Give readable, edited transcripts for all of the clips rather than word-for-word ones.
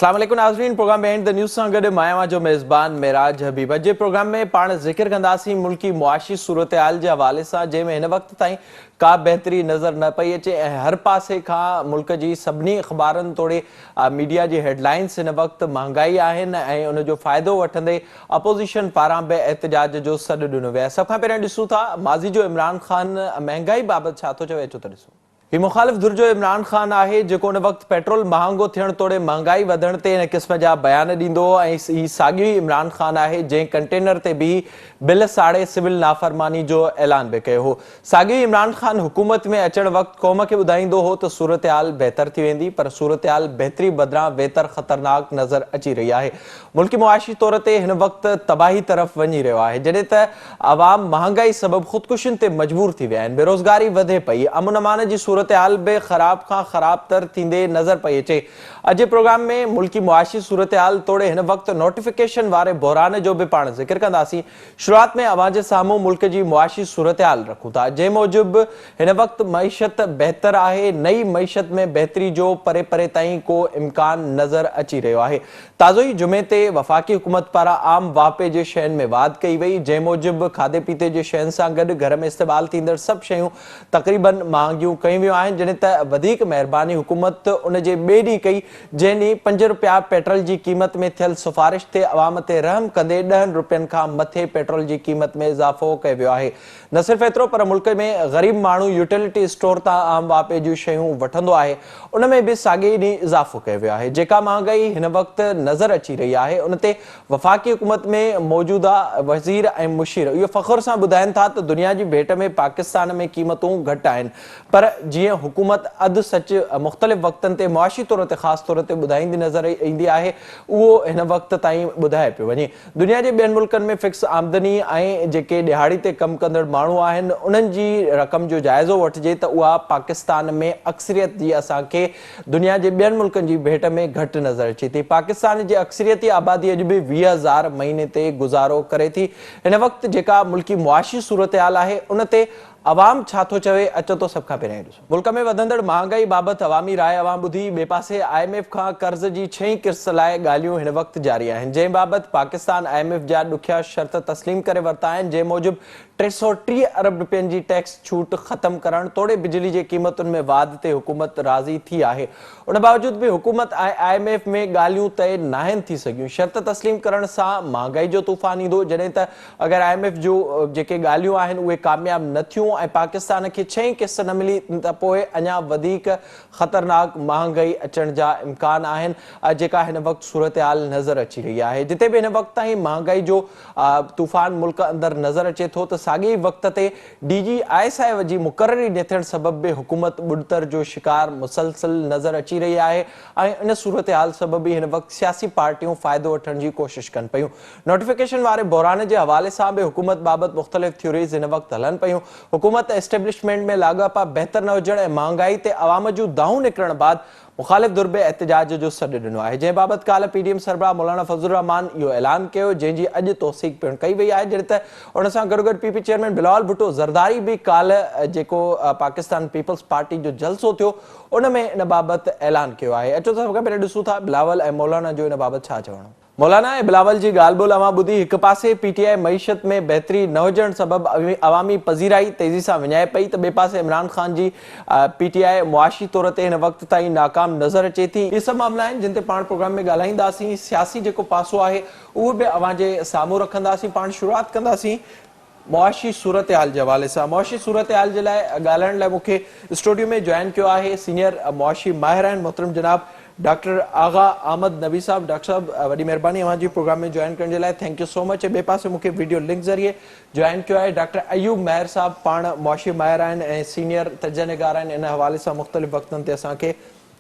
अस्सलाम वालेकुम नाज़रीन, प्रोग्राम में एंड द न्यूज़ सां गॾु मां जो मेज़बान मेराज हबीब। जे प्रोग्राम में पाण ज़िक्र कंदासीं मुल्की मुआशी सूरत हाल जे हवाले सां, जंहिंमें हिन वक़्त ताईं का बहितरी नज़र न पई अचे ऐं हर पासे खां मुल्क जी सभिनी अख़बारनि तोड़े मीडिया जी हेडलाइंस हिन वक़्त महांगाई आहिनि ऐं उन जो फ़ाइदो वठंदे अपोज़िशन पारां बि एहतजाज जो सॾु ॾिनो वियो आहे। सभ खां पहिरियों ॾिसूं था माज़ी जो इमरान ख़ान महांगाई बाबति छा थो चवे, अचो त ॾिसूं। ही मुखालिफ़ धुर जो इमरान ख़ान आहे, जेको उन वक़्त पेट्रोल महांगो थियण तोड़े महांगाई वधण ते इन क़िस्म जा बयान ॾींदो ऐं ही साॻियो ई इमरान ख़ान आहे जंहिं कंटेनर ते बि बिल साड़े सिविल नाफ़रमानी जो ऐलान बि कयो हो। साॻियो ई इमरान ख़ान हुकूमत में अचण वक़्तु क़ौम खे ॿुधाईंदो हो त सूरत हाल बहितर थी वेंदी, पर सूरत हाल बहितरी बदिरां बेहतर ख़तरनाक नज़र अची रही आहे। मुल्की मुआशी तौर ते हिन वक़्तु तबाही तरफ़ वञी रहियो आहे, जॾहिं त आवाम महांगाई सबबु ख़ुदकुशियुनि ते मजबूर थी विया आहिनि। बेरोज़गारी वधे पई, अमन अमान जी सूरत हाल बि ख़राब खां ख़राब तर थींदे नज़र पई अचे। अॼु प्रोग्राम में मुल्की मुआशी सूरत हाल तोड़े हिन वक़्तु नोटिफिकेशन वारे बहरान जो बि पाण ज़िक्र कंदासीं। शुरूआत में अवां जे साम्हूं मुल्क जी मुआशी सूरत हाल रखूं था, जंहिं मूजिबि हिन वक़्तु मईशत बहितर आहे। नई मईशत में बहितरी जो परे परे ताईं को इम्कान नज़र अची रहियो आहे। ताज़ो ई जुमे ते वफ़ाक़ी हुकूमत पारां आम वापे जे शयुनि में वाध कई वई, जंहिं मूजिबि खाधे पीते जे शयुनि सां गॾु घर में इस्तेमालु थींदड़ सभु शयूं तक़रीबन महांगियूं कयूं वियूं आहिनि, जॾहिं त वधीक महिरबानी हुकूमत उन जे ॿिए ॾींहुं कई, जंहिं ॾींहुं 5 रुपया पेट्रोल जी क़ीमत में थियल सिफ़ारिश ते अवाम ते रहम कंदे 10 रुपयनि खां मथे पेट्रोल जी क़ीमत में इज़ाफ़ो कयो वियो आहे। न सिर्फ़ एतिरो, पर मुल्क में ग़रीब माण्हू यूटिलिटी स्टोर तां आम वापे जूं शयूं वठंदो आहे, उन में बि साॻिए ॾींहुं इज़ाफ़ो कयो वियो आहे। जेका महांगाई हिन वक़्तु नज़र अची रही आहे, उन ते वफ़ाक़ी हुकूमत में मौजूदा वज़ीर ऐं मुशीर इहो फ़ख़्र सां ॿुधाइनि था त दुनिया जी भेट में पाकिस्तान में क़ीमतूं घटि आहिनि, पर जीअं हुकूमत अधु सच मुख़्तलिफ़ वक़्तनि ते मुआशी तौर ते ख़ासि तौर ते ॿुधाईंदी नज़र ईंदी आहे, उहो हिन वक़्त ताईं ॿुधाए पियो वञे। दुनिया जे ॿियनि मुल्कनि में फिक्स आमदनी ऐं जेके ॾिहाड़ी ते कमु कंदड़ माण्हू आहिनि, उन्हनि जी रक़म जो जाइज़ो वठिजे त उहा पाकिस्तान में अक्सरियत जी असांखे दुनिया जे ॿियनि मुल्कनि जी भेट में घटि नज़र अचे थी। पाकिस्तान जी अक्सरियती आबादी अॼु बि 20,000 महीने ते गुज़ारो करे थी। हिन वक़्तु जेका मुल्की मुआशी सूरत हाल आहे, उन ते अवाम छा थो चवे, अचो तो सभ खां पहिरियों ॾिसो। मुल्क में वधंदड़ महांगाई बाबति अवामी राय अवां ॿुधी। ॿिए पासे IMF खां कर्ज़ जी 6हीं किस्त लाइ ॻाल्हियूं हिन वक़्तु जारी आहिनि, जंहिं बाबति पाकिस्तान IMF जा ॾुखिया शर्त तस्लीम करे वरिता आहिनि, जंहिं मूजिबि 330 अरब रुपयनि जी टैक्स छूट ख़तम करण तोड़े बिजली जे क़ीमतुनि में वाध ते हुकूमत राज़ी थी आहे। उन बावजूदि बि हुकूमत ऐं IMF में ॻाल्हियूं तइ नाहिनि थी सघियूं। शर्त तस्लीम करण सां महांगाई जो तूफ़ान ईंदो, जॾहिं त अगरि IMF जो जेके ॻाल्हियूं आहिनि उहे कामयाब न थियूं ऐं पाकिस्तान खे 6हीं किस्त न मिली त पोइ अञा वधीक ख़तरनाक महांगाई अचण जा इम्कान आहिनि, जेका हिन वक़्तु सूरत हाल नज़र अची रही आहे। जिते बि हिन वक़्त ताईं महांगाई जो तूफ़ान मुल्क अंदरि नज़र अचे थो, त साॻिए वक़्त ते DG ISI जी मुक़ररी न थियण सबबि बि हुकूमत बुड़तर जो शिकार मुसलसल नज़र अची रही आहे ऐं इन सूरत हाल सबबि हिन वक़्तु सियासी पार्टियूं फ़ाइदो वठण जी कोशिश कनि पियूं। नोटिफिकेशन वारे बहरान जे हवाले सां बि हुकूमत बाबति मुख़्तलिफ़ थ्योरीज़ हिन वक़्तु हलनि पियूं। हुकूमत एस्टेब्लिशमेंट में लाॻापा बहितर न हुजण ऐं महांगाई ते अवाम जूं दाहूं निकिरण बाद मुखालिफ़ धुर बि एहतजाज जो सॾु ॾिनो आहे, जंहिं बाबति काल्ह PDM सरबराह मौलाना फज़लुर रहमान इहो ऐलान कयो, जंहिंजी अॼु तौसीक़ पिणु कई वई आहे। जॾहिं त उन सां गॾो गॾु PP चेयरमैन बिलावल भुट्टो ज़रदारी बि काल्ह जेको पाकिस्तान पीपल्स पार्टी जो जलसो थियो, उन में इन बाबति ऐलान कयो आहे। अचो सभ खां पहिरियों ॾिसूं था बिलावल ऐं मौलाना जो इन बाबति छा चवणो। मौलाना ऐं बिलावल जी ॻाल्हि ॿोल अवां ॿुधी। हिकु पासे PTI मईशत में बहितरी न हुजण सबबि अवामी पज़ीराई तेज़ी सां विञाए पई, त ॿिए पासे इमरान ख़ान जी PTI मुआशी तौर ते हिन वक़्त ताईं नाकाम नज़र अचे थी। इहे सभु मामला आहिनि जिन ते पाण प्रोग्राम में ॻाल्हाईंदासीं। सियासी जेको पासो आहे उहो बि अवां जे साम्हूं रखंदासीं। पाण शुरूआत कंदासीं मुआशी सूरत हाल जे हवाले सां। मुआशी सूरत हाल जे लाइ ॻाल्हाइण लाइ मूंखे स्टूडियो में जॉइन कयो आहे सीनियर मुआशी माहिर आहिनि मोहतरम जनाब डॉक्टर आगा अहमद नबी साहब। डॉक्टर साहब, वॾी महिरबानी अवां जी प्रोग्राम में जॉइन करण जे लाइ, थैंक यू सो मच। ॿिए पासे मूंखे वीडियो लिंक ज़रिए जॉइन कयो आहे डॉक्टर अयूब महर साहब, पाण मुआशी माहिर आहिनि ऐं सीनियर तजनिगार आहिनि, इन हवाले सां मुख़्तलिफ़ वक़्तनि ते असांखे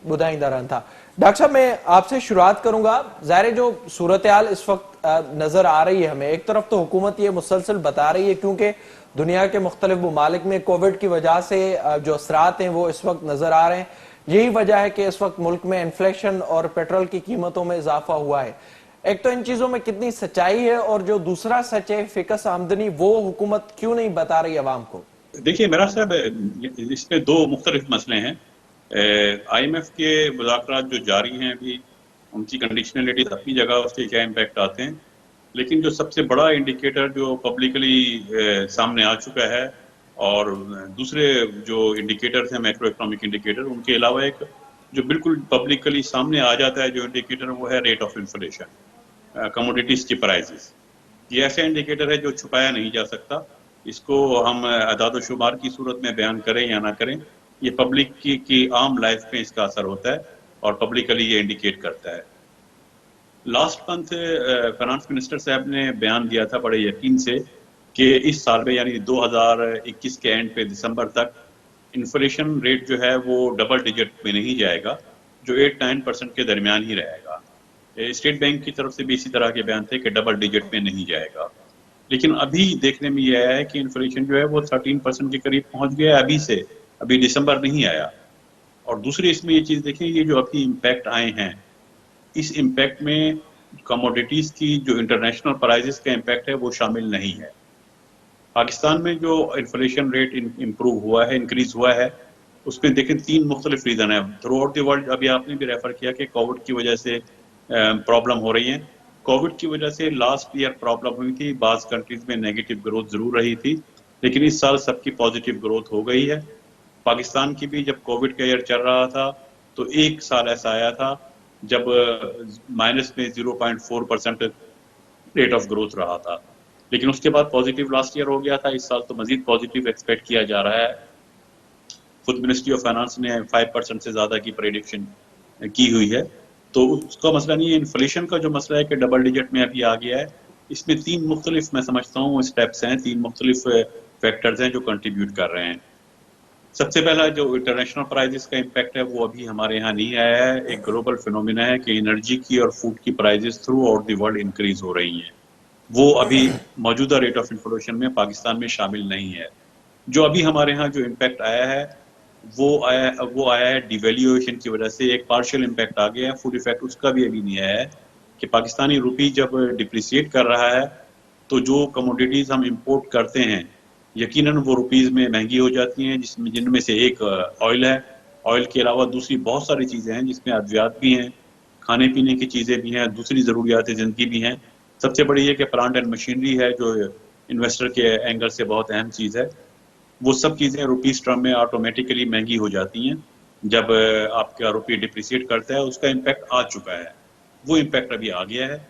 ॿुधाईंदा रहनि था। डॉक्टर साहब, मैं आपसे शुरुआत करूंगा। ज़ाहिर जो सूरत हाल इस वक्त नज़र आ रही है हमें, एक तरफ तो हुकूमत ये मुसलसल बता रही है क्योंकि दुनिया के मुख्तलिफ ममालिक में कोविड की वजह से जो असरात हैं वो इस वक्त नज़र आ रहे हैं। यही वजह है कि इस वक्त मुल्क में इन्फ्लेशन और पेट्रोल की कीमतों में इजाफा हुआ है। एक तो इन चीज़ों में कितनी सच्चाई है, और जो दूसरा सच है फिक्स आमदनी, वो हुकूमत क्यों नहीं बता रही अवाम को? देखिए मेरा साहब, इसमें दो मुख्तलिफ मसले हैं। IMF के मुज़ाकरात जो जारी हैं अभी, उनकी कंडीशनलिटीज अपनी जगह, उसके क्या इम्पैक्ट आते हैं। लेकिन जो सबसे बड़ा इंडिकेटर जो पब्लिकली सामने आ चुका है, और दूसरे जो इंडिकेटर्स हैं मैक्रो इकोनॉमिक इंडिकेटर, उनके अलावा एक जो बिल्कुल पब्लिकली सामने आ जाता है जो इंडिकेटर, वो है रेट ऑफ इन्फ्लेशन, कमोडिटीज की प्राइसेस। ये ऐसा इंडिकेटर है जो छुपाया नहीं जा सकता। इसको हम अदाद शुमार की सूरत में बयान करें या ना करें, ये पब्लिक की आम लाइफ में इसका असर होता है और पब्लिकली ये इंडिकेट करता है। लास्ट मंथ फाइनेंस मिनिस्टर साहब ने बयान दिया था बड़े यकीन से कि इस साल में यानी 2021 के एंड पे दिसंबर तक इन्फ्लेशन रेट जो है वो डबल डिजिट में नहीं जाएगा, जो 8-9% के दरमियान ही रहेगा। स्टेट बैंक की तरफ से भी इसी तरह के बयान थे कि डबल डिजिट में नहीं जाएगा। लेकिन अभी देखने में ये आया है कि इन्फ्लेशन जो है वो 13% के करीब पहुंच गया अभी से, अभी दिसंबर नहीं आया। और दूसरी इसमें ये चीज देखें, ये जो अभी इम्पैक्ट आए हैं, इस इम्पैक्ट में कमोडिटीज की जो इंटरनेशनल प्राइसेस का इम्पैक्ट है वो शामिल नहीं है। पाकिस्तान में जो इन्फ्लेशन रेट इम्प्रूव हुआ है, इंक्रीज हुआ है, उसमें देखें 3 मुख्तलिफ रीजन है थ्रू आउट द वर्ल्ड। अभी आपने भी रेफर किया कि कोविड की वजह से प्रॉब्लम हो रही है। कोविड की वजह से लास्ट ईयर प्रॉब्लम हुई थी, बाज कंट्रीज में नेगेटिव ग्रोथ जरूर रही थी, लेकिन इस साल सबकी पॉजिटिव ग्रोथ हो गई है। पाकिस्तान की भी जब कोविड का ईयर चल रहा था तो एक साल ऐसा आया था जब माइनस में 0.4% रेट ऑफ ग्रोथ रहा था, लेकिन उसके बाद पॉजिटिव लास्ट ईयर हो गया था। इस साल तो मजीद पॉजिटिव एक्सपेक्ट किया जा रहा है। खुद मिनिस्ट्री ऑफ फाइनेंस ने 5% से ज्यादा की प्रेडिक्शन की हुई है। तो उसका मसला नहीं है, इन्फ्लेशन का जो मसला है कि डबल डिजिट में अभी आ गया है, इसमें 3 मुख्तलिफ मैं समझता हूँ स्टेप्स हैं, 3 मुख्तलिफ फैक्टर्स हैं जो कंट्रीब्यूट कर रहे हैं। सबसे पहला जो इंटरनेशनल प्राइसेस का इम्पैक्ट है वो अभी हमारे यहाँ नहीं आया है। एक ग्लोबल फिनोमिना है कि एनर्जी की और फूड की prices through out the world increase हो रही हैं। वो अभी मौजूदा रेट ऑफ इन्फ्लेशन में पाकिस्तान में शामिल नहीं है। जो अभी हमारे यहाँ जो इम्पैक्ट आया है वो आया है डिवेल्यूएशन की वजह से। एक पार्शियल इम्पैक्ट आ गया है, फुल इफेक्ट उसका भी अभी नहीं आया है कि पाकिस्तानी रुपी जब डिप्रिसिएट कर रहा है तो जो कमोडिटीज हम इंपोर्ट करते हैं यकीनन वो रुपीज में महंगी हो जाती हैं, जिनमें से एक ऑयल है। ऑयल के अलावा दूसरी बहुत सारी चीजें हैं जिसमें अद्वियात भी हैं, खाने पीने की चीजें भी हैं, दूसरी जरूरियात जिंदगी भी हैं। सबसे बड़ी ये कि प्लांट एंड मशीनरी है जो इन्वेस्टर के एंगल से बहुत अहम चीज है। वो सब चीजें रुपीज टर्म में ऑटोमेटिकली महंगी हो जाती हैं जब आपका रुपये डिप्रिसिएट करता है। उसका इम्पैक्ट आ चुका है, वो इम्पैक्ट अभी आ गया है।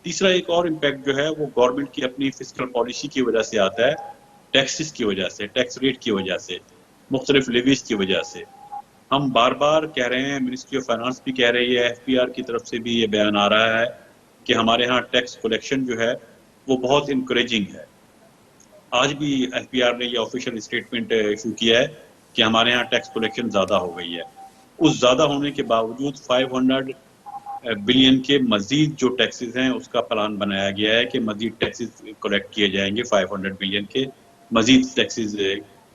तीसरा एक और इम्पैक्ट जो है वो गवर्नमेंट की अपनी फिस्कल पॉलिसी की वजह से आता है, टैक्सेस की वजह से, टैक्स रेट की वजह से, मुख्तलिफ लेवीज की वजह से। हम बार बार कह रहे हैं, मिनिस्ट्री ऑफ फाइनेंस भी कह रही है, FPR की तरफ से भी ये बयान आ रहा है कि हमारे यहाँ टैक्स कलेक्शन जो है वो बहुत इंकरेजिंग है। आज भी FPR ने ये ऑफिशियल स्टेटमेंट इशू किया है कि हमारे यहाँ टैक्स कलेक्शन ज्यादा हो गई है। उस ज्यादा होने के बावजूद 500 बिलियन के मजीद जो टैक्सेस हैं उसका प्लान बनाया गया है कि मजीद टैक्सेस कलेक्ट किए जाएंगे। 500 बिलियन के मजीद टैक्सेस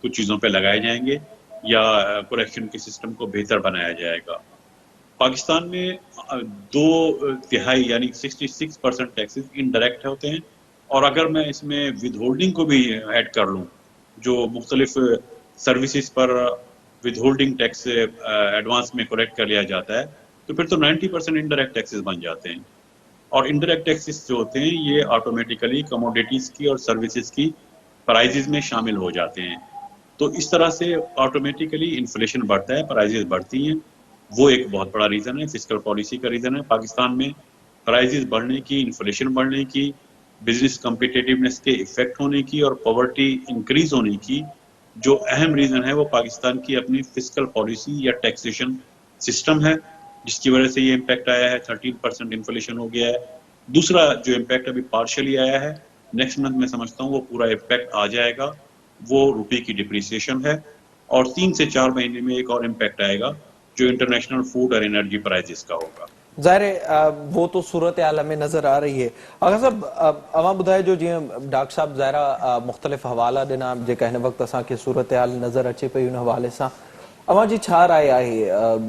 कुछ चीजों पे लगाए जाएंगे या कलेक्शन के सिस्टम को बेहतर बनाया जाएगा। पाकिस्तान में 2/3 यानी 66% टैक्सेस इनडायरेक्ट होते हैं, और अगर मैं इसमें विद होल्डिंग को भी ऐड कर लूँ, जो मुख्तलिफ सर्विसेज पर विद होल्डिंग टैक्स एडवांस में कलेक्ट कर लिया जाता है, तो फिर तो 90% इनडायरेक्ट टैक्सेस बन जाते हैं। और इनडायरेक्ट टैक्सेस जो होते हैं ये ऑटोमेटिकली कमोडिटीज की और सर्विसेज की प्राइजेज में शामिल हो जाते हैं। तो इस तरह से ऑटोमेटिकली इन्फ्लेशन बढ़ता है, प्राइजेज बढ़ती हैं। वो एक बहुत बड़ा रीजन है, फिस्कल पॉलिसी का रीजन है। पाकिस्तान में प्राइजेज बढ़ने की, इन्फ्लेशन बढ़ने की, बिजनेस कम्पिटिटिवनेस के इफेक्ट होने की और पॉवर्टी इंक्रीज होने की जो अहम रीजन है वो पाकिस्तान की अपनी फिस्कल पॉलिसी या टैक्सेशन सिस्टम है, जिसकी वजह से ये इम्पैक्ट आया है। 13% इन्फ्लेशन हो गया है। दूसरा जो इम्पैक्ट अभी पार्शियली आया है, नेक्स्ट मंथ में समझता हूँ वो पूरा इम्पैक्ट आ जाएगा, वो रुपये की डिप्रिसिएशन है। और 3 से 4 महीने में एक और इम्पैक्ट आएगा जो इंटरनेशनल फूड और एनर्जी प्राइसेस का होगा। ज़ाहिर है वो तो सूरत हाल हमें नज़र आ रही है। अगर साहब अवां ॿुधाए जो जीअं डॉक्टर साहब ज़ाहिरा मुख़्तलिफ़ हवाला ॾिना जेका हिन वक़्तु असांखे सूरत हाल नज़र अचे पई उन हवाले सां अवां जी छा राय आहे?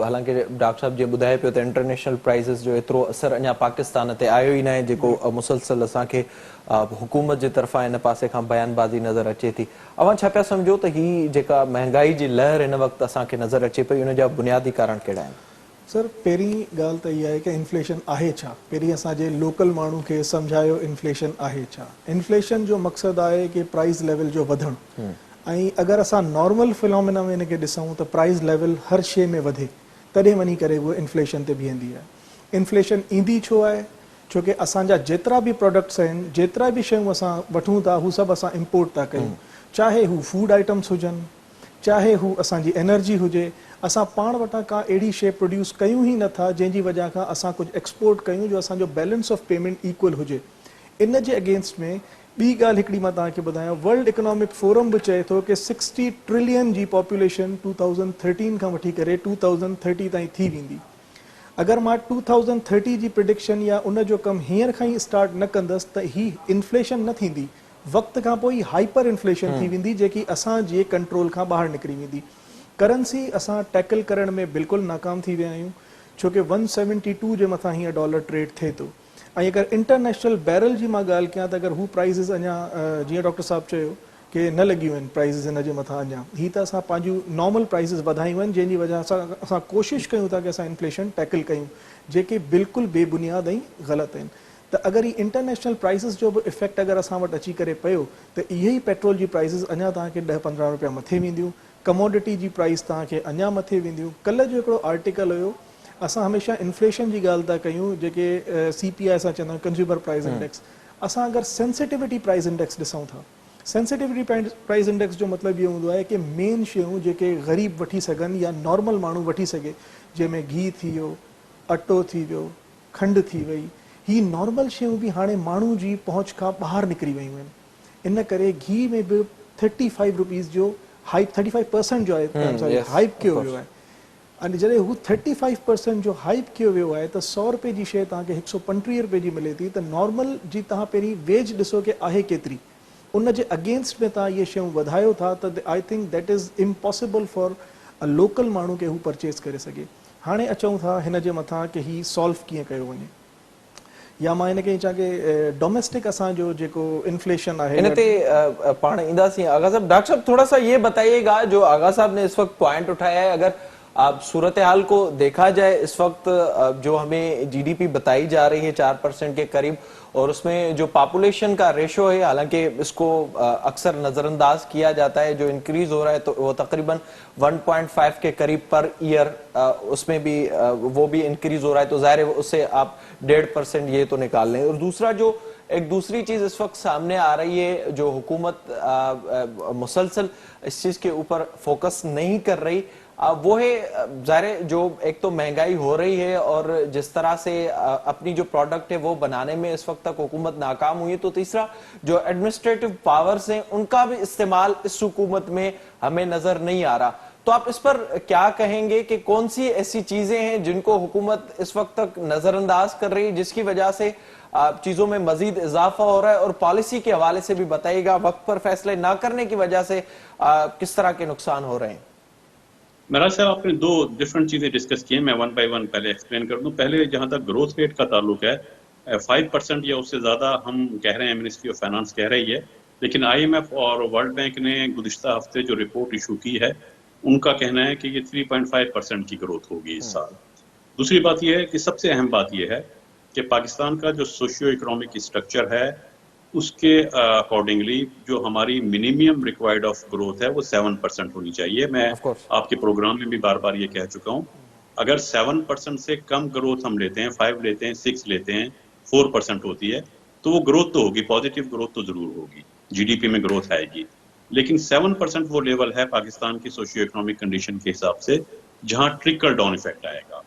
हालांकि डॉक्टर साहब जीअं ॿुधाए पियो त इंटरनेशनल प्राइज़िस जो एतिरो असरु अञा पाकिस्तान ते आयो ई न आहे जेको मुसलसल असांखे हुकूमत जे तरफ़ां हिन पासे खां बयानबाज़ी नज़र अचे थी। अवां छा पिया सम्झो त ही जेका महांगाई जी लहर हिन वक़्तु असांखे नज़र अचे पई उन जा बुनियादी कारण कहिड़ा आहिनि? सर पहिरीं ॻाल्हि त इहा आहे कि इन्फ्लेशन आहे छा. पहिरीं असांजे लोकल माण्हू खे सम्झायो इन्फ्लेशन आहे छा. इन्फ्लेशन जो मक़सदु आहे कि प्राइस लेवल जो वधणु, ऐं अगरि असां नॉर्मल फिनोमिना में हिनखे ॾिसूं त प्राइस लेवल हर शइ में वधे तॾहिं वञी करे उहा इन्फ्लेशन ते बीहंदी आहे. इन्फ्लेशन ईंदी छो आहे? छो कि असांजा जेतिरा बि प्रोडक्ट्स आहिनि, जेतिरा बि शयूं असां वठूं था, हू सभु असां इम्पोर्ट था कयूं. चाहे हू फूड आइटम्स हुजनि, चाहे हू असांजी एनर्जी हुजे. असां पाण वटां का अहिड़ी शइ प्रोड्यूस कयूं ई नथा जंहिंजी वजह खां असां कुझु एक्सपोर्ट कयूं जो असांजो बैलेंस ऑफ पेमेंट इक्वल हुजे. इन जे अगेंस्ट में ॿी ॻाल्हि हिकिड़ी मां तव्हांखे ॿुधायां, वर्ल्ड इकोनॉमिक फोरम बि चए थो कि 60 ट्रिलियन जी पॉपुलेशन 2013 खां वठी करे 2030 ताईं थी वेंदी. अगरि मां 2030 जी प्रिडिक्शन या उन जो कमु हींअर खां ई स्टार्ट न कंदसि त ही इन्फ्लेशन न थींदी. वक़्त खां पोइ ई हाइपर इन्फ्लेशन थी वेंदी जेकी असांजे कंट्रोल खां ॿाहिरि निकिरी वेंदी. करंसी असां टैकल करण में बिल्कुलु नाकाम थी विया आहियूं, छो कि 172 जे मथां हीअं डॉलर ट्रेड थिए थो. ऐं अगरि इंटरनेशनल बैरल जी मां ॻाल्हि कयां त अगरि हू प्राइज़िस अञा जीअं डॉक्टर साहिबु चयो कि न लॻियूं आहिनि प्राइज़िस हिन जे मथां अञा, ही त असां पंहिंजूं नॉर्मल प्राइज़िस वधायूं आहिनि जंहिंजी वजह सां असां कोशिशि कयूं था कि असां इन्फ्लेशन टैकल कयूं, जेके बिल्कुलु बेबुनियाद ऐं ग़लति आहिनि. त अगरि ही इंटरनेशनल प्राइसिस जो बि इफेक्ट अगरि असां वटि अची करे पियो त इहे ई पेट्रोल जी प्राइसिस अञा तव्हांखे 10-15 रुपया मथे वेंदियूं, कमोडिटी जी प्राइस तव्हांखे अञा मथे वेंदियूं. कल्ह जो हिकिड़ो आर्टिकल हुयो, असां हमेशा इन्फ्लेशन जी ॻाल्हि था कयूं जेके CPI असां चवंदा आहियूं कंज्यूमर प्राइस इंडेक्स. असां अगरि सेंसिटिविटी प्राइस इंडेक्स ॾिसूं था, सेंसिटिविटी प्राइस इंडेक्स जो मतिलबु इहो हूंदो आहे कि मेन शयूं जेके ग़रीब वठी सघनि या नॉर्मल माण्हू वठी सघे, जंहिंमें घी थी वियो, अटो थी वियो, खंडु थी वई, ही नॉर्मल शयूं बि हाणे माण्हू जी पहुच खां ॿाहिरि निकिरी वियूं आहिनि. इन करे घी में बि 35 रुपीज़ जो हाइप, 35% जो आहे हाइप कयो वियो आहे. अने जॾहिं हू 35% जो हाइप कयो वियो आहे त 100 रुपए जी शइ तव्हांखे 135 रुपए जी मिले थी. त नॉर्मल जी तव्हां पहिरीं वेज ॾिसो कि आहे केतिरी, उन जे अगेंस्ट में तव्हां इहे शयूं वधायो था त I think that is impossible for a local माण्हू खे हू परचेस करे सघे. हाणे अचूं था हिन जे मथां कि ही सॉल्व कीअं कयो वञे, या मां हिनखे चवां कि डोमेस्टिक असांजो जेको इन्फ्लेशन आहे इन ते पाण ईंदासीं. आगा साहब, डॉक्टर साहब थोड़ा सा ये बताइएगा, जो आगा साहब ने इस वक्त पॉइंट उठाया है, अगर आप सूरत हाल को देखा जाए इस वक्त जो हमें GDP बताई जा रही है 4% के करीब, और उसमें जो पॉपुलेशन का रेशो है, हालांकि इसको अक्सर नजरअंदाज किया जाता है, जो इंक्रीज हो रहा है तो वो तकरीबन 1.5 के करीब पर ईयर, उसमें भी वो भी इंक्रीज हो रहा है, तो जाहिर है उससे आप 1.5% ये तो निकाल लें. और दूसरा जो एक दूसरी चीज इस वक्त सामने आ रही है, जो हुकूमत मुसलसल इस चीज के ऊपर फोकस नहीं कर रही, वो है ज़ाहिर जो एक तो महंगाई हो रही है और जिस तरह से अपनी जो प्रोडक्ट है वो बनाने में इस वक्त तक हुकूमत नाकाम हुई है, तो तीसरा जो एडमिनिस्ट्रेटिव पावर्स हैं उनका भी इस्तेमाल इस हुकूमत में हमें नजर नहीं आ रहा. तो आप इस पर क्या कहेंगे कि कौन सी ऐसी चीजें हैं जिनको हुकूमत इस वक्त तक नजरअंदाज कर रही है, जिसकी वजह से चीजों में मजीद इजाफा हो रहा है, और पॉलिसी के हवाले से भी बताइएगा, वक्त पर फैसले ना करने की वजह से किस तरह के नुकसान हो रहे हैं. महाराज साहब, आपने दो डिफरेंट चीजें डिस्कस की हैं, मैं 1 बाय 1 पहले एक्सप्लेन कर दूं. पहले जहां तक ग्रोथ रेट का ताल्लुक है, 5% या उससे ज्यादा हम कह रहे हैं, मिनिस्ट्री ऑफ फाइनेंस कह रही है, लेकिन IMF और वर्ल्ड बैंक ने गुज़िश्ता हफ्ते जो रिपोर्ट इशू की है, उनका कहना है कि ये 3.5% की ग्रोथ होगी इस साल. दूसरी बात यह है कि सबसे अहम बात यह है कि पाकिस्तान का जो सोशियो इकोनॉमिक स्ट्रक्चर है, उसके अकॉर्डिंगली जो हमारी मिनिमम रिक्वायर्ड ऑफ ग्रोथ है वो 7% होनी चाहिए. मैं आपके प्रोग्राम में भी बार बार ये कह चुका हूँ, अगर 7% से कम ग्रोथ हम लेते हैं, 5 लेते हैं, 6 लेते हैं, 4% होती है, तो वो ग्रोथ तो होगी, पॉजिटिव ग्रोथ तो जरूर होगी, GDP में ग्रोथ आएगी. लेकिन 7% वो लेवल है पाकिस्तान की सोशियो इकोनॉमिक कंडीशन के हिसाब से जहां ट्रिकल डाउन इफेक्ट आएगा.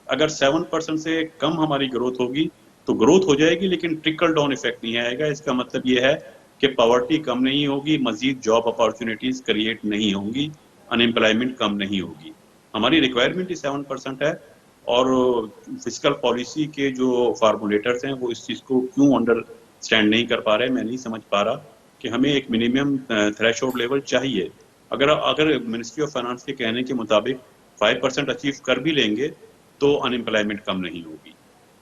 अगर 7% से कम हमारी ग्रोथ होगी तो ग्रोथ हो जाएगी, लेकिन ट्रिकल डाउन इफेक्ट नहीं आएगा. इसका मतलब यह है कि पॉवर्टी कम नहीं होगी, मजीद जॉब अपॉर्चुनिटीज क्रिएट नहीं होंगी, अनएम्प्लॉयमेंट कम नहीं होगी. हमारी रिक्वायरमेंट ही 7% है, और फिजिकल पॉलिसी के जो फार्मूलेटर्स हैं वो इस चीज को क्यों अंडरस्टैंड नहीं कर पा रहे, मैं नहीं समझ पा रहा कि हमें एक मिनिमम थ्रेशोल्ड लेवल चाहिए. अगर मिनिस्ट्री ऑफ फाइनेंस के कहने के मुताबिक 5% अचीव कर भी लेंगे तो अनएम्प्लॉयमेंट कम नहीं होगी,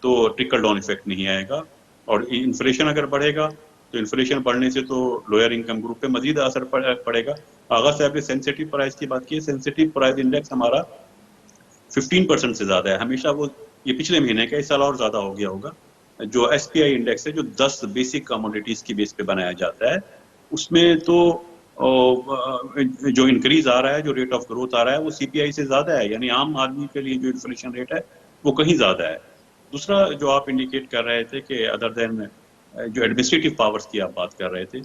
तो ट्रिकल डाउन इफेक्ट नहीं आएगा. और इन्फ्लेशन अगर बढ़ेगा तो इन्फ्लेशन बढ़ने से तो लोअर इनकम ग्रुप पे मजीद असर पड़ेगा. आगा साहब ने सेंसिटिव प्राइस की बात की है. सेंसिटिव प्राइस इंडेक्स हमारा 15% से ज्यादा है। हमेशा वो ये पिछले महीने का, इस साल और ज्यादा हो गया होगा। जो SPI इंडेक्स है जो 10 बेसिक कमोडिटीज की बेस पे बनाया जाता है, उसमें तो जो इंक्रीज आ रहा है, जो रेट ऑफ ग्रोथ आ रहा है वो CPI से ज्यादा है, यानी आम आदमी के लिए जो इन्फ्लेशन रेट है वो कहीं ज्यादा है। दूसरा जो आप इंडिकेट कर रहे थे कि अदर देन जो एडमिनिस्ट्रेटिव पावर्स की आप बात कर रहे थे,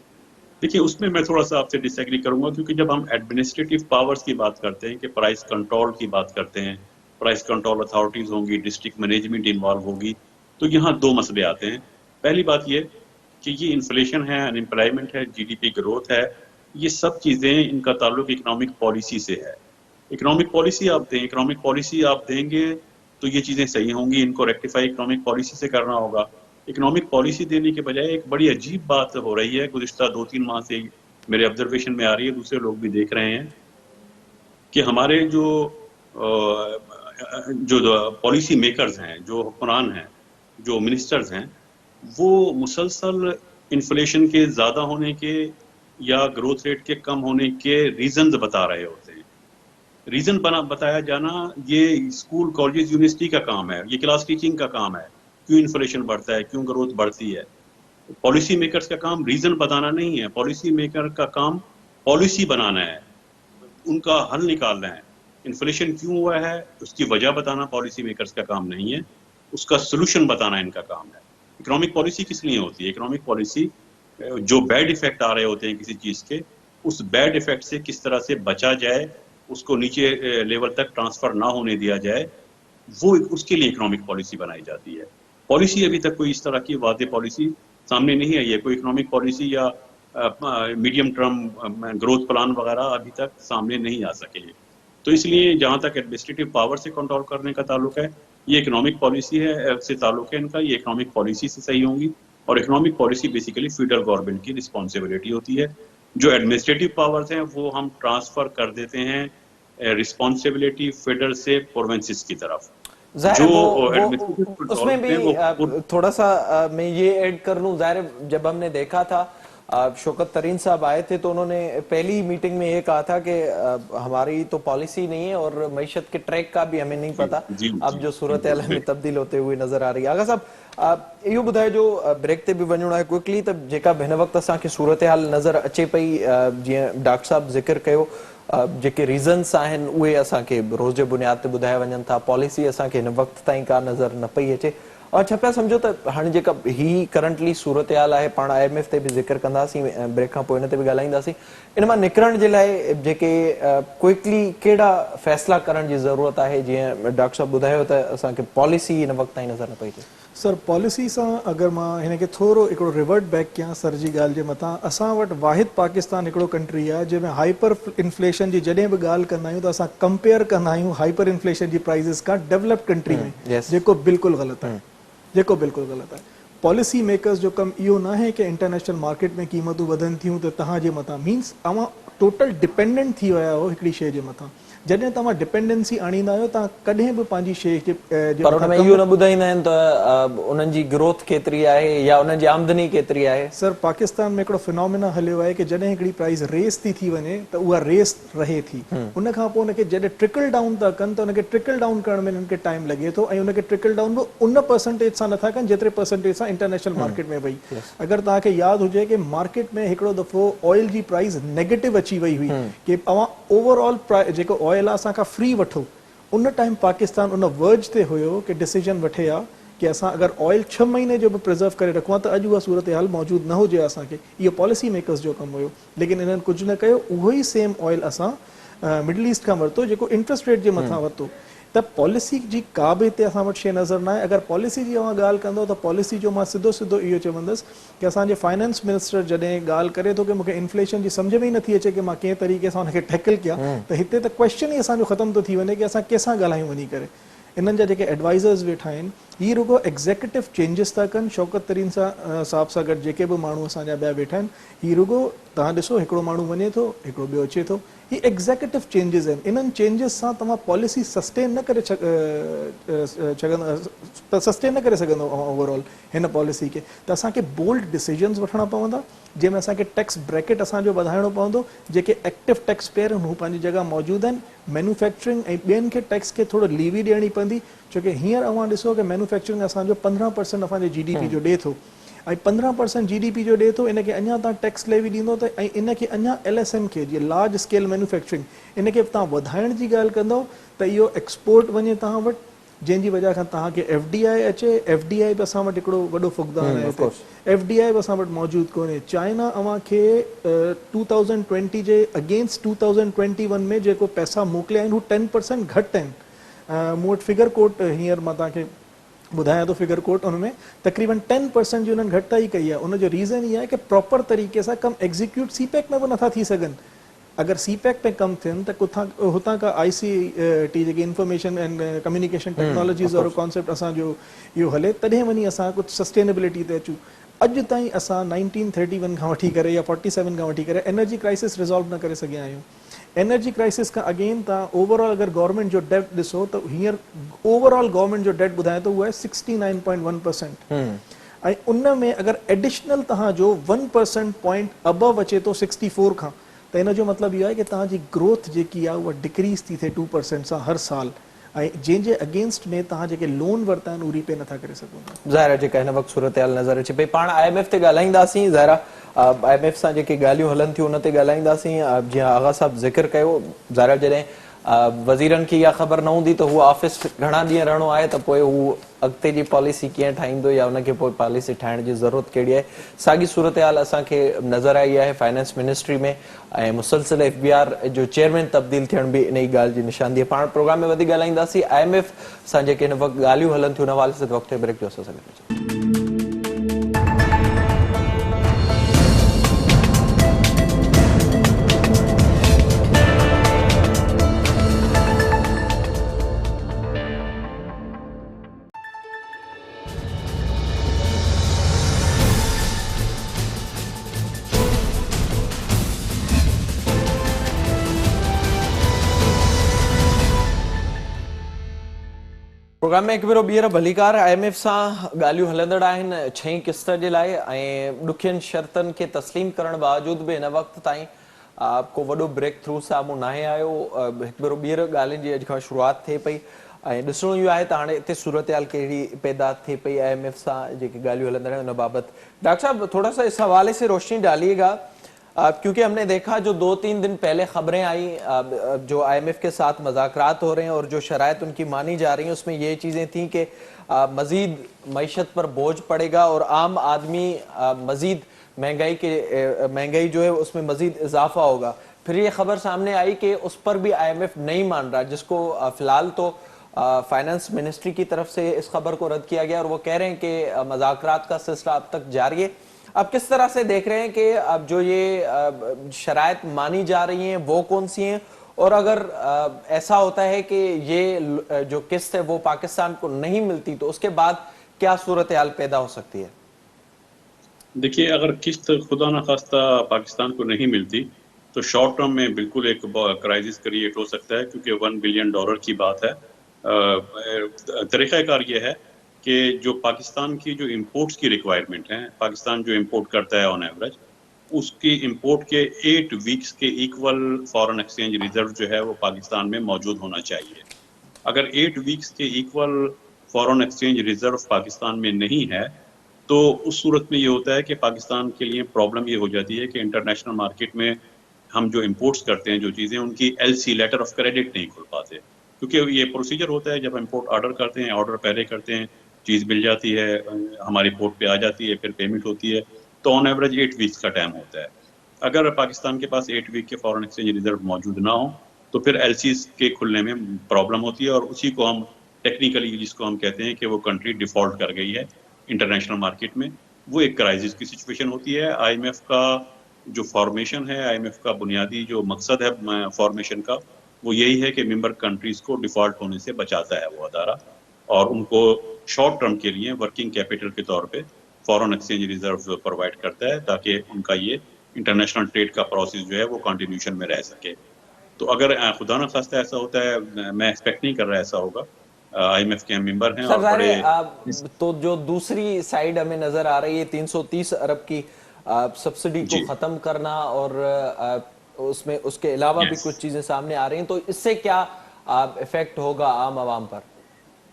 देखिए उसमें मैं थोड़ा सा आपसे डिसएग्री करूंगा, क्योंकि जब हम एडमिनिस्ट्रेटिव पावर्स की बात करते हैं कि प्राइस कंट्रोल की बात करते हैं, प्राइस कंट्रोल अथॉरिटीज होंगी, डिस्ट्रिक्ट मैनेजमेंट इन्वॉल्व होगी, तो यहाँ दो मसले आते हैं। पहली बात ये कि ये इन्फ्लेशन है, अनएम्प्लॉयमेंट है, GDP ग्रोथ है, ये सब चीजें इनका ताल्लुक इकोनॉमिक पॉलिसी से है। इकोनॉमिक पॉलिसी आप देंगे तो ये चीजें सही होंगी, इनको रेक्टिफाई इकोनॉमिक पॉलिसी से करना होगा। इकोनॉमिक पॉलिसी देने के बजाय एक बड़ी अजीब बात हो रही है, गुज़िश्ता 2-3 माह से मेरे ऑब्जर्वेशन में आ रही है, दूसरे लोग भी देख रहे हैं कि हमारे जो पॉलिसी मेकर्स हैं, जो हुक्मरान हैं, जो मिनिस्टर्स हैं, वो मुसलसल इन्फ्लेशन के ज़्यादा होने के या ग्रोथ रेट के कम होने के रीजंस बता रहे होते हैं। रीजन बताया जाना ये स्कूल, कॉलेज, यूनिवर्सिटी का काम है, ये क्लास टीचिंग का काम है, क्यों इन्फ्लेशन बढ़ता है, क्यों ग्रोथ बढ़ती है। पॉलिसी मेकर्स का काम रीजन बताना नहीं है, पॉलिसी मेकर का काम पॉलिसी बनाना है, उनका हल निकालना है। इन्फ्लेशन क्यों हुआ है उसकी वजह बताना पॉलिसी मेकर्स का काम नहीं है, उसका सोल्यूशन बताना इनका काम है। इकोनॉमिक पॉलिसी किस लिए होती है? इकोनॉमिक पॉलिसी जो बैड इफेक्ट आ रहे होते हैं किसी चीज के, उस बैड इफेक्ट से किस तरह से बचा जाए, उसको नीचे लेवल तक ट्रांसफर ना होने दिया जाए, वो उसके लिए इकोनॉमिक पॉलिसी बनाई जाती है। पॉलिसी अभी तक कोई इस तरह की वादे पॉलिसी सामने नहीं आई है, कोई इकोनॉमिक पॉलिसी या मीडियम टर्म ग्रोथ प्लान वगैरह अभी तक सामने नहीं आ सके। तो इसलिए जहां तक एडमिनिस्ट्रेटिव पावर से कंट्रोल करने का ताल्लुक है, ये इकोनॉमिक पॉलिसी है से ताल्लुक है इनका, ये इकोनॉमिक पॉलिसी से सही होंगी। और economic policy basically federal government की रिस्पॉन्सिबिलिटी होती है। जो एडमिनिस्ट्रेटिव पावर्स हैं वो हम ट्रांसफर कर देते हैं रिस्पॉन्सिबिलिटी फेडरल से प्रोविंसेस की तरफ। ज़ाहिर है जो उसमें भी थोड़ा सा मैं ये ऐड कर लूं, ज़ाहिर है जब हमने देखा था शौकत तरीन साहब आए थे तो उन्होंने पहली मीटिंग में ये कहा था कि हमारी तो पॉलिसी नहीं है और मईशत के ट्रैक का भी हमें नहीं पता। अब जो सूरत हाल में तब्दील होते हुए नज़र आ रही है। आगा साहब इहो ॿुधाए जो ब्रेक ते बि वञणो आहे क्विकली, त जेका हिन वक़्तु असांखे सूरत हाल नज़र अचे पई, जीअं डॉक्टर साहब ज़िक्र कयो, जेके रीज़न्स आहिनि उहे असांखे रोज़ जे बुनियाद ते ॿुधाया वञनि था, पॉलिसी असांखे हिन वक़्तु ताईं का नज़र न पई अचे। और छा पिया सम्झो त हाणे जेका ही करंटली सूरत हाल आहे, पाण IMF ते बि ज़िक्र कंदासीं, ब्रेक खां पोइ हिन ते बि ॻाल्हाईंदासीं, इन मां निकिरण जे लाइ जेके क्विकली कहिड़ा फ़ैसिला करण जी ज़रूरत आहे? जीअं डॉक्टर साहब ॿुधायो त असांखे पॉलिसी हिन वक़्तु ताईं नज़र न पई अचे। सर पॉलिसी सां अगर मां हिनखे थोरो हिकिड़ो रिवर्ट बैक कयां सर जी ॻाल्हि जे मथां, असां वटि वाहिद पाकिस्तान हिकिड़ो कंट्री आहे जंहिंमें हाइपर इन्फ्लेशन जी जॾहिं बि ॻाल्हि कंदा आहियूं त असां कंपेयर कंदा आहियूं हाइपर इन्फ्लेशन जी प्राइज़िस खां डेवलप्ड कंट्री में, जेको बिल्कुलु ग़लति आहे, जेको बिल्कुलु ग़लति आहे। पॉलिसी मेकर्स जो कमु इहो न आहे कि इंटरनेशनल मार्केट में क़ीमतूं वधनि थियूं त तव्हांजे मथां मीन्स तव्हां टोटल डिपेंडेंट थी विया आहियो हिकिड़ी शइ जे मथां। जॾहिं तव्हां डिपेंडेंसी आणींदा आहियो तव्हां कॾहिं बि पंहिंजी शइ जे पर उन में इहो न ॿुधाईंदा आहिनि त उन्हनि जी ग्रोथ केतिरी आहे या उन्हनि जी आमदनी केतिरी आहे। सर पाकिस्तान में हिकिड़ो फिनोमिना हलियो आहे कि जॾहिं हिकिड़ी प्राइस रेस थी वञे त उहा रेस रहे थी, उन खां पोइ उनखे जॾहिं ट्रिकल डाउन था कनि त उनखे ट्रिकल डाउन करण में उनखे टाइम लॻे थो, ऐं उनखे ट्रिकल डाउन बि उन परसेंटेज सां नथा कनि जेतिरे परसेंटेज सां इंटरनेशनल मार्केट में वई। अगरि तव्हांखे यादि हुजे कि मार्केट में हिकिड़ो दफ़ो ऑयल जी प्राइस नेगेटिव अची वई हुई कि तव्हां ओवरऑल जेको ऑयल आहे असांखां फ्री वठो, उन टाइम पाकिस्तान उन वर्ज ते हुयो कि डिसीजन वठे आहे कि असां अगर ऑयल 6 महीने जो भी प्रिजर्व करे रखूं त अॼु उहा सूरत हाल मौजूद न हुजे असांखे। इहो पॉलिसी मेकर्स जो कमु हुयो, लेकिन इन्हनि कुझु न कयो, उहो ई सेम ऑयल असां मिडल ईस्ट खां वरितो जेको इंटरेस्ट रेट जे मथां वरितो। त पॉलिसी जी का बि हिते असां वटि शइ नज़र न आहे। अगरि पॉलिसी जी तव्हां ॻाल्हि कंदो त पॉलिसी जो मां सिधो इहो चवंदुसि कि असांजे फाइनेंस मिनिस्टर जॾहिं ॻाल्हि करे थो कि मूंखे इन्फ्लेशन जी सम्झ में ई नथी अचे कि मां कंहिं तरीक़े सां हुनखे टैकल कयां, त हिते त क्वेश्चन ई असांजो ख़तमु थो थी वञे कि असां कंहिंसां ॻाल्हायूं वञी करे। इन्हनि जा जेके एडवाइज़र्स वेठा आहिनि ही रुगो एग्ज़ेक्यूटिव चेंजिस था कनि। शौकत तरीन साहब सां गॾु जेके बि माण्हू असांजा ॿिया वेठा आहिनि, ही रुगो तव्हां ॾिसो हिकिड़ो माण्हू वञे थो, हिकिड़ो ॿियो अचे थो, ही एग्ज़ेक्यूटिव चेंजिस आहिनि. इन्हनि चेंजिस सां तव्हां पॉलिसी सस्टेन न करे सघंदो ओवरऑल हिन पॉलिसी खे. त असांखे बोल्ड डिसीजन्स वठणा पवंदा जंहिंमें असांखे टैक्स ब्रैकेट असांजो वधाइणो पवंदो. जेके एक्टिव टैक्स पेयर आहिनि हू पंहिंजी जॻह मौजूदु आहिनि. मैन्युफैक्चरिंग ऐं ॿियनि खे टैक्स खे थोरो लीवी ॾियणी पवंदी, छोकी हींअर अव्हां ॾिसो कि मैन्युफैक्चरिंग असांजो 15% असांजे GDP जो ॾिए थो ऐं 15% GDP जो ॾिए थो. इनखे अञा तव्हां टैक्स लेवी ॾींदो त ऐं इनखे अञा LSM खे जीअं लार्ज स्केल मैन्युफैक्चरिंग इनखे तव्हां वधाइण जी ॻाल्हि कंदव त इहो एक्सपोर्ट वञे तव्हां वटि, जंहिंजी वजह खां तव्हांखे FDI अचे. FDI बि असां वटि हिकिड़ो वॾो फुक़दान आहे हिते. FDI बि असां वटि मौजूदु कोन्हे. चाइना अव्हां खे 2020 जे अगेंस्ट 2021 में जेको पैसा मोकिलिया आहिनि हू 10% घटि आहिनि. मूं वटि फिगर कोट हींअर मां तव्हांखे ॿुधायां थो. फिगर कोट उन में तक़रीबन 10% जी उन्हनि घटिताई कई आहे. उनजो रीज़न इहा आहे कि प्रॉपर तरीक़े सां कमु एग्जीक्यूट CPEC में बि नथा थी सघनि. अगरि CPEC में कमु थियनि त हुतां खां ICT जेकी इंफॉर्मेशन एंड कम्युनिकेशन टेक्नोलॉजीज़ वारो कॉन्सेप्ट असांजो इहो हले, तॾहिं वञी असां कुझु सस्टेनेबिलिटी ते अचूं. अॼु ताईं असां 1931 खां वठी करे या 47 खां वठी करे एनर्जी क्राइसिस रिज़ॉल्व न करे सघिया आहियूं. एनर्जी क्राइसिस खां अगेन तव्हां ओवरऑल अगरि गवर्नमेंट जो डेट ॾिसो त हींअर ओवरऑल गवर्नमेंट जो डेट ॿुधाए थो उहो आहे 69.1%. ऐं उन में अगरि एडिशनल तव्हांजो 1% पॉइंट अबव अचे थो 64 खां, त इन जो मतिलबु इहो आहे कि तव्हांजी ग्रोथ जेकी आहे उहा डिक्रीज़ थी थिए 2% सां हर साल. ऐं जंहिंजे अगेंस्ट में तव्हां जेके लोन वरिता आहिनि उहे रीपे नथा करे सघो. ज़ाहिर आहे जेका हिन वक़्तु सूरत हाल नज़र अचे पई. पाण IMF ते ॻाल्हाईंदासीं. ज़ाहिर IMF सां जेके ॻाल्हियूं हलनि थियूं उन ते ॻाल्हाईंदासीं. जीअं आगा साहब ज़िक्र कयो, ज़ाहिर जॾहिं वज़ीरनि खे इहा ख़बर न हूंदी त हू ऑफिस घणा ॾींहं रहणो आहे त पोइ हू अॻिते जी पॉलिसी कीअं ठाहींदो या उनखे पोइ पॉलिसी ठाहिण जी ज़रूरत कहिड़ी आहे. साॻी सूरत हाल असांखे नज़र आई आहे फाइनेंस मिनिस्ट्री में ऐं मुसलसिल FBR जो चेयरमैन तब्दील थियण बि इन ई ॻाल्हि जी निशानी आहे. पाण प्रोग्राम में वधीक ॻाल्हाईंदासीं. IMF सां जेके हिन वक़्तु ॻाल्हियूं हलनि थियूं उन हवाले सां वक़्तु ब्रेक जो असां सां प्रोग्राम में हिकु भेरो ॿीहर भलीकार. IMF सां ॻाल्हियूं हलंदड़ आहिनि 6 क़िस्त जे लाइ ऐं ॾुखियनि शर्तनि खे तस्लीम करण बावजूद बि हिन वक़्त ताईं को वॾो ब्रेक थ्रू साम्हूं नाहे आयो. हिकु भेरो ॿीहर ॻाल्हियुनि जी अॼु खां शुरूआति थिए पई ऐं ॾिसणो इहो आहे त हाणे हिते सूरत हाल कहिड़ी पैदा थिए पई IMF सां जेकी ॻाल्हियूं हलंदड़ आहिनि उन बाबति. डॉक्टर साहब थोड़ा सा इस हवाले से रोशनी डालिएगा क्योंकि हमने देखा जो 2-3 दिन पहले खबरें आई जो IMF के साथ मज़ाकरात हो रहे हैं और जो शराइत उनकी मानी जा रही हैं उसमें ये चीज़ें थी कि मज़ीद मईशत पर बोझ पड़ेगा और आम आदमी मज़ीद महंगाई जो है उसमें मज़ीद इजाफा होगा. फिर ये खबर सामने आई कि उस पर भी IMF नहीं मान रहा, जिसको फ़िलहाल तो फाइनेंस मिनिस्ट्री की तरफ से इस खबर को रद्द किया गया और वो कह रहे हैं कि मज़ाकरात का सिलसिला अब तक जारी है. अब किस तरह से देख रहे हैं कि अब जो ये शराइत मानी जा रही हैं वो कौन सी हैं और अगर ऐसा होता है कि ये जो किस्त है वो पाकिस्तान को नहीं मिलती तो उसके बाद क्या सूरत हाल पैदा हो सकती है? देखिए, अगर किस्त खुदा न खास्ता पाकिस्तान को नहीं मिलती तो शॉर्ट टर्म में बिल्कुल एक क्राइसिस क्रिएट हो सकता है, क्योंकि $1 बिलियन की बात है. तरीक़ाकार ये है कि जो पाकिस्तान की जो इंपोर्ट्स की रिक्वायरमेंट है, पाकिस्तान जो इंपोर्ट करता है ऑन एवरेज, उसकी इंपोर्ट के 8 वीक्स के इक्वल फॉरेन एक्सचेंज रिजर्व जो है वो पाकिस्तान में मौजूद होना चाहिए. अगर 8 वीक्स के equal foreign exchange reserve Pakistan में नहीं है तो उस सूरत में ये होता है कि पाकिस्तान के लिए प्रॉब्लम ये हो जाती है कि इंटरनेशनल मार्केट में हम जो इंपोर्ट्स करते हैं जो चीज़ें, उनकी LC लेटर ऑफ क्रेडिट नहीं खुल पाते, क्योंकि ये प्रोसीजर होता है जब इंपोर्ट ऑर्डर करते हैं, ऑर्डर पहले करते हैं, चीज़ मिल जाती है, हमारी पोर्ट पे आ जाती है, फिर पेमेंट होती है, तो ऑन एवरेज 8 वीक्स का टाइम होता है. अगर पाकिस्तान के पास 8 वीक के फॉरेन एक्सचेंज रिजर्व मौजूद ना हो तो फिर LCs के खुलने में प्रॉब्लम होती है और उसी को हम टेक्निकली जिसको हम कहते हैं कि वो कंट्री डिफॉल्ट कर गई है इंटरनेशनल मार्केट में, वो एक क्राइसिस की सिचुएशन होती है. IMF का जो फॉर्मेशन है, IMF का बुनियादी जो मकसद है फॉर्मेशन का, वो यही है कि मेंबर कंट्रीज को डिफॉल्ट होने से बचाता है वो अदारा, और उनको शॉर्ट टर्म के लिए वर्किंग कैपिटल के तौर पे फॉरेन एक्सचेंज रिजर्व प्रोवाइड करता है ताकि उनका ये इंटरनेशनल ट्रेड का प्रोसेस जो है वो कंटिन्यूशन में रह सके. تو اگر خدا نہ خواستہ ایسا ہوتا ہے, میں ایکسپیکٹ نہیں کر رہا ایسا ہوگا, IMF کے ہم ممبر ہیں سر اور ظاہر بڑے ہے تو جو دوسری سائیڈ ہمیں نظر آ رہی ہے 330 ارب کی سبسڈی کو جی ختم کرنا, اور اس میں اس کے علاوہ بھی یس کچھ چیزیں سامنے آ رہی ہیں, تو اس سے کیا افیکٹ ہوگا عام عوام پر؟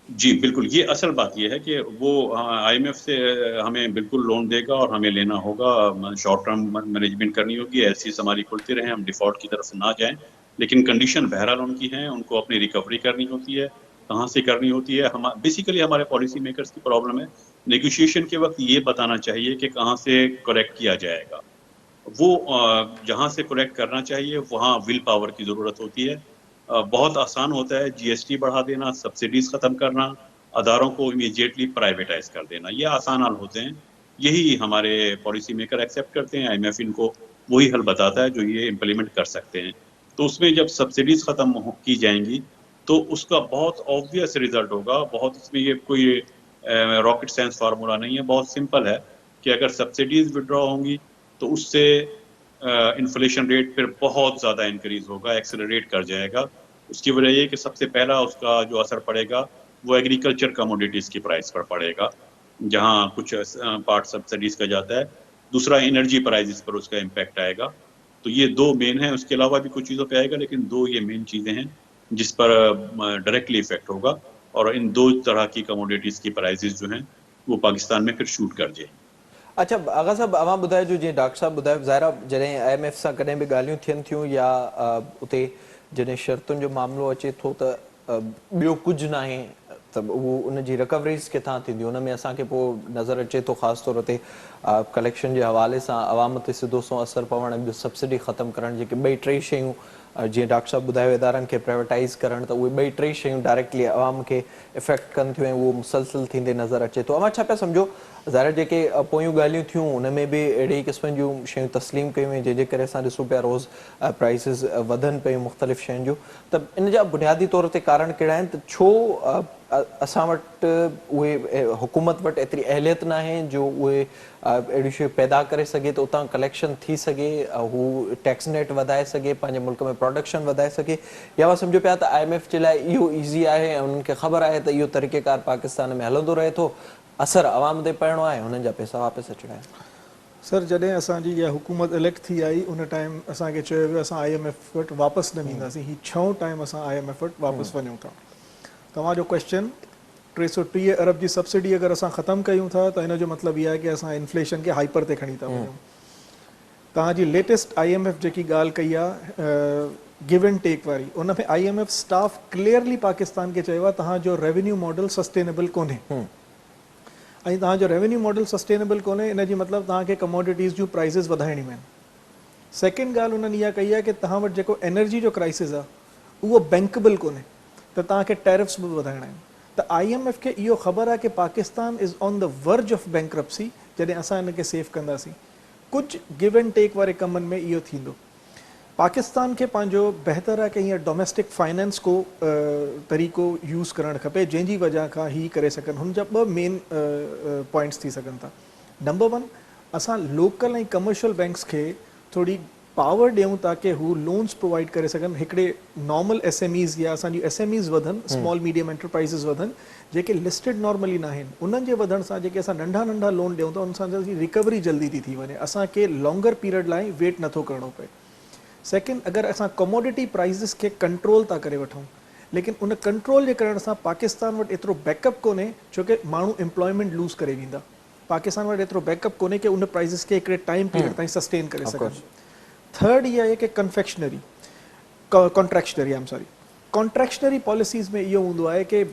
جی بالکل, یہ اصل بات یہ ہے کہ وہ IMF سے ہمیں بالکل لون دے گا اور ہمیں لینا ہوگا, شارٹ ٹرم مینجمنٹ کرنی ہوگی, ایسی ہماری کھلتی رہیں, ہم ڈیفالٹ کی طرف نہ جائیں, لیکن کنڈیشن بہرحال ان کی ہیں, ان کو اپنی ریکوری کرنی ہوتی ہے, کہاں سے کرنی ہوتی ہے. بیسیکلی ہمارے پالیسی میکرز کی پرابلم ہے, نیگوشیشن کے وقت یہ بتانا چاہیے کہ کہاں سے کلیکٹ کیا جائے گا. وہ جہاں سے کلیکٹ کرنا چاہیے وہاں ول پاور کی ضرورت ہوتی ہے. بہت آسان ہوتا ہے GST بڑھا دینا, سبسڈیز ختم کرنا, اداروں کو امیڈیٹلی پرائیویٹائز کر دینا, یہ آسان حل ہوتے ہیں. یہی ہمارے پالیسی میکر ایکسیپٹ کرتے ہیں, IMF ان کو وہی حل بتاتا ہے جو یہ امپلیمنٹ کر سکتے ہیں. تو اس میں جب سبسڈیز ختم کی جائیں گی تو اس کا بہت آبویس ریزلٹ ہوگا. بہت اس میں یہ کوئی راکٹ سائنس فارمولا نہیں ہے, بہت سمپل ہے کہ اگر سبسڈیز وڈرا ہوں گی تو اس سے انفلیشن ریٹ پھر بہت زیادہ انکریز ہوگا, ایکسلریٹ کر جائے گا. اس کی وجہ یہ کہ سب سے پہلا اس کا جو اثر پڑے گا وہ ایگریکلچر کموڈیٹیز کی پرائس پر پڑے گا, جہاں کچھ پارٹ سبسڈیز کا جاتا ہے. دوسرا انرجی پرائزز پر اس کا امپیکٹ آئے گا. تو یہ دو مین ہیں, اس کے علاوہ بھی کچھ چیزوں پہ آئے گا, لیکن دو یہ مین چیزیں ہیں جس پر ڈائریکٹلی افیکٹ ہوگا, اور ان دو طرح کی کموڈیٹیز کی پرائزز جو ہیں وہ پاکستان میں پھر شوٹ کر جائیں. اچھا آغا صاحب, اواں ॿुधाए जो जीअं डॉक्टर साहब ॿुधायो, ज़ाहिर आहे जॾहिं IMF सां कॾहिं बि ॻाल्हियूं थियनि थियूं या उते जॾहिं शर्तुनि जो मामिलो अचे थो त ॿियो कुझु न आहे त उहो उनजी रिकवरीज़ किथां थींदियूं, उन में असांखे पोइ नज़र अचे थो ख़ासि तौर ते कलेक्शन जे हवाले सां अवाम ते सिधो सो असरु पवणु, ॿियो सब्सिडी ख़तमु करणु, जेके ॿई टे शयूं जीअं डॉक्टर साहब ॿुधायो इदारनि खे प्राइवेटाइज़ करणु, त उहे ॿई टे शयूं डायरेक्टली अवाम खे इफेक्ट कनि थियूं ऐं उहो मुसलसिल थींदे नज़र अचे थो. अवां छा पिया सम्झो, ज़ाहिर जेके पोयूं ॻाल्हियूं थियूं उन में बि अहिड़ी क़िस्म जूं शयूं तस्लीम कयूं वयूं जंहिंजे करे असां ॾिसूं पिया रोज़ प्राइसिस वधनि पियूं मुख़्तलिफ़ शयुनि जूं, त इन जा बुनियादी तौर ते कारण कहिड़ा आहिनि, त छो असां वटि उहे हुकूमत वटि एतिरी अहलियत न आहे जो उहे अहिड़ियूं शयूं पैदा करे सघे त उतां कलेक्शन थी सघे, हू टैक्स नेट वधाए सघे, पंहिंजे मुल्क में प्रोडक्शन वधाए सघे, या उहा सम्झो पिया त IMF जे लाइ इहो ईज़ी आहे ऐं उन्हनि खे ख़बर आहे त इहो तरीक़ेकार पाकिस्तान में हलंदो रहे थो, असरु अवाम ते पइणो आहे, हुननि जा पैसा वापसि अचिणा आहिनि. सर जॾहिं असांजी इहा हुकूमत इलेक्ट थी आई उन टाइम असांखे चयो वियो असां IMF वटि वापसि न वेंदासीं, हीउ 6 टाइम असां IMF वटि वापसि वञूं था. तव्हांजो क्वेश्चन 330 अरब जी सब्सिडी अगरि असां ख़तमु कयूं था त हिन जो मतिलबु इहा आहे कि असां इन्फ्लेशन खे हाइपर ते खणी था वञूं. तव्हांजी लेटेस्ट IMF जेकी ॻाल्हि कई आहे गिव एंड टेक वारी, उन में IMF स्टाफ क्लियरली पाकिस्तान खे चयो आहे तव्हांजो रेवेन्यू मॉडल सस्टेनेबल कोन्हे, ऐं तव्हांजो रेवेन्यू मॉडल सस्टेनेबल कोन्हे इन जी मतिलबु तव्हांखे कमोडिटीज़ जूं प्राइसिस वधाइणियूं आहिनि. सेकेंड ॻाल्हि उन्हनि इहा कई आहे कि तव्हां वटि जेको एनर्जी जो क्राइसिस आहे उहो बैंकेबल कोन्हे, त तव्हांखे टैरिफ्स बि वधाइणा आहिनि. त IMF खे इहो ख़बर आहे कि Pakistan is on the verge of bankruptcy. जॾहिं असां हिन खे सेव कंदासीं कुझु गिव एंड टेक वारे कमनि में इहो थींदो. पाकिस्तान खे पंहिंजो बहितर आहे कि हीअं डोमेस्टिक फाइनेंस को तरीक़ो यूज़ करणु खपे जंहिंजी वजह खां ही करे सघनि. हुन जा 2 मेन पॉइंट्स थी सघनि था. नंबर 1, असां लोकल ऐं कमर्शियल बैंक्स खे थोरी पावर ॾियूं ताकी हू लोन्स प्रोवाइड करे सघनि, हिकिड़े नॉर्मल SMEs या असांजी SMEs वधनि, स्मॉल मीडियम एंटरप्राइज़िस वधनि, जेके लिस्टेड नॉर्मली न आहिनि. उन्हनि जे वधण सां जेके असां नंढा नंढा लोन ॾियूं था उन सां रिकवरी जल्दी थी वञे, असांखे लॉन्गर पीरियड लाइ वेट नथो करिणो पए. सेकेंड, अगरि असां कमोडिटी प्राइज़िस खे कंट्रोल था करे वठूं, लेकिन उन कंट्रोल जे करण सां पाकिस्तान वटि एतिरो बैकअप कोन्हे छो कि माण्हू एम्प्लॉयमेंट लूज़ करे वेंदा. पाकिस्तान वटि एतिरो बैकअप कोन्हे कि उन प्राइज़िस खे हिकिड़े टाइम पीरियड ताईं सस्टेन करे सघनि. थर्ड इहा आहे कि कॉन्ट्रैक्शनरी पॉलिसीज़ में इहो हूंदो आहे कि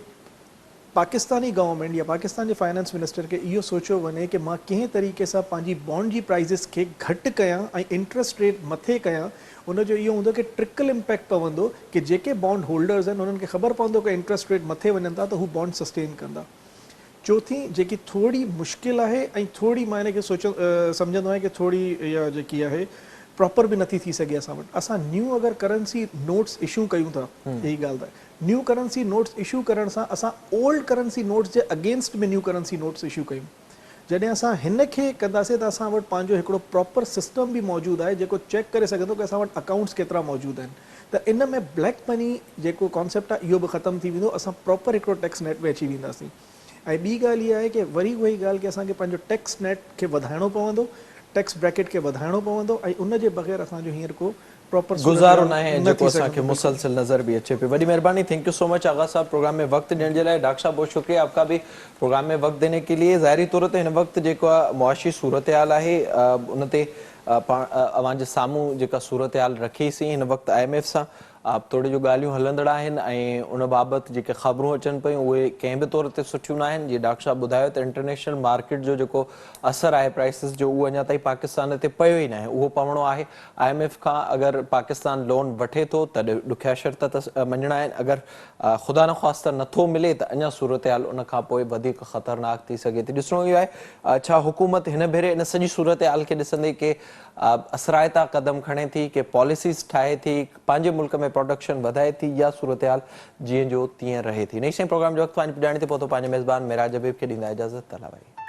पाकिस्तानी गवर्नमेंट या पाकिस्तान जे फाइनेंस मिनिस्टर खे इहो सोचियो वञे कि मां कंहिं तरीक़े सां पंहिंजी बॉन्ड जी प्राइज़िस खे घटि कयां ऐं इंट्रस्ट रेट मथे कयां. उनजो इहो हूंदो कि ट्रिकल इम्पैक्ट पवंदो कि जेके बॉन्ड होल्डर्स आहिनि उन्हनि खे ख़बर पवंदो कि इंट्रस्ट रेट मथे वञनि था त हू बॉन्ड सस्टेन कंदा. चौथी जेकी थोरी मुश्किल आहे ऐं थोरी मां हिन खे सम्झंदो आहियां कि थोरी इहा जेकी आहे प्रॉपर बि नथी थी सघे असां वटि. असां न्यू अगरि करेंसी नोट्स इशू कयूं था, यही ॻाल्हि आहे, न्यू करेंसी नोट्स इशू करण सां असां ओल्ड करेंसी नोट्स जे अगेंस्ट में न्यू करेंसी नोट्स इशू कयूं. जॾहिं असां हिन खे कंदासीं त असां वटि पंहिंजो हिकिड़ो प्रॉपर सिस्टम बि मौजूदु आहे जेको चेक करे सघंदो कि असां वटि अकाउंट्स केतिरा मौजूदु आहिनि त इन में ब्लैक मनी जेको कॉन्सेप्ट आहे इहो बि ख़तमु थी वेंदो असां प्रॉपर हिकिड़ो टैक्स नेट में अची वेंदासीं ऐं ॿी ॻाल्हि इहा आहे कि वरी उहा ई ॻाल्हि कि असांखे पंहिंजो टैक्स नेट खे वधाइणो पवंदो टैक्स ब्रैकेट खे वधाइणो पवंदो ऐं उन जे बग़ैर असांजो हींअर को प्रॉपर गुज़ारो न आहे जेको असांखे मुसलसिल नज़र भी अचे पियो वॾी महिरबानी thank you so much Agha साहब प्रोग्राम में वक्त ॾियण जे लाइ डॉक्टर साहब बहुत शुक्रिया आपका भी प्रोग्राम में वक्त देने के लिए ज़ाहिरी तौर ते हिन वक्त जेको आहे मुआशी सूरत हाल आहे उन ते अवां जे साम्हूं जेका सूरत हाल रखीसीं हिन वक़्तु IMF सां थोड़ी जो ॻाल्हियूं हलंदड़ आहिनि ऐं उन बाबति जेके ख़बरूं अचनि पियूं उहे कंहिं बि तौर ते सुठियूं न आहिनि जीअं डॉक्टर साहब ॿुधायो त इंटरनेशनल मार्केट जो जेको असरु आहे प्राइसिस जो उहो अञा ताईं पाकिस्तान ते पियो ई न आहे उहो पवणो आहे IMF खां अगरि पाकिस्तान लोन वठे थो त ॾुखिया शर्त त मञणा आहिनि अगरि ख़ुदा न ख़्वास्ता नथो मिले त अञा सूरत हाल उन खां पोइ वधीक ख़तरनाक थी सघे थी ॾिसणो इहो आहे छा हुकूमत हिन भेरे इन सॼी सूरत हाल खे ॾिसंदे के असराइता क़दम खणे थी के पॉलिसीज़ ठाहे थी पंहिंजे मुल्क में प्रोडक्शन वधाए थी या सूरत हाल जीअं जो तीअं रहे थी नई प्रोग्राम जो वक़्तु पंहिंजी पुॼाणी ते पहुतो पंहिंजे मेज़बान मेराज हबीब खे ॾींदा इजाज़त तलावाई।